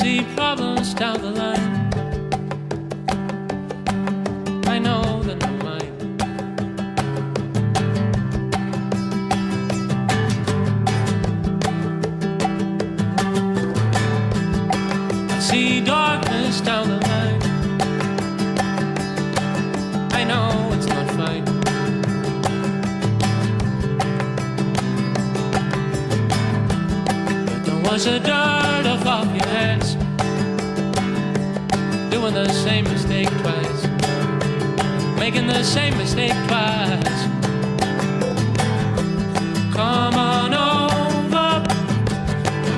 see problems down the line. I know that they're mine. I see darkness down the line. I know it's not fine. But don't wash the dirt off of your hands, doing the same mistake twice, making the same mistake twice. Come on over,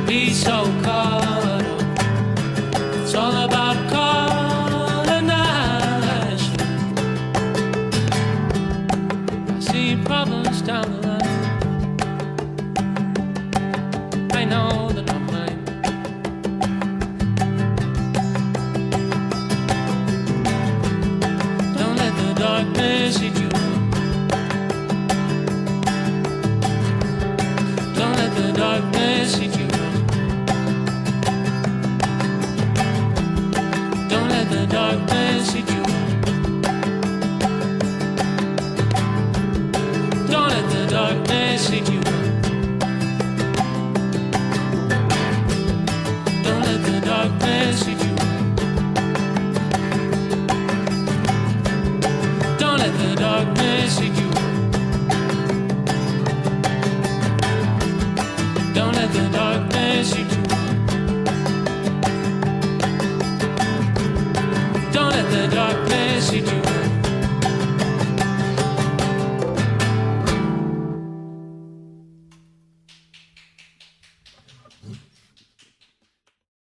be so caught up. It's all about colonization. I see problems down the line. I know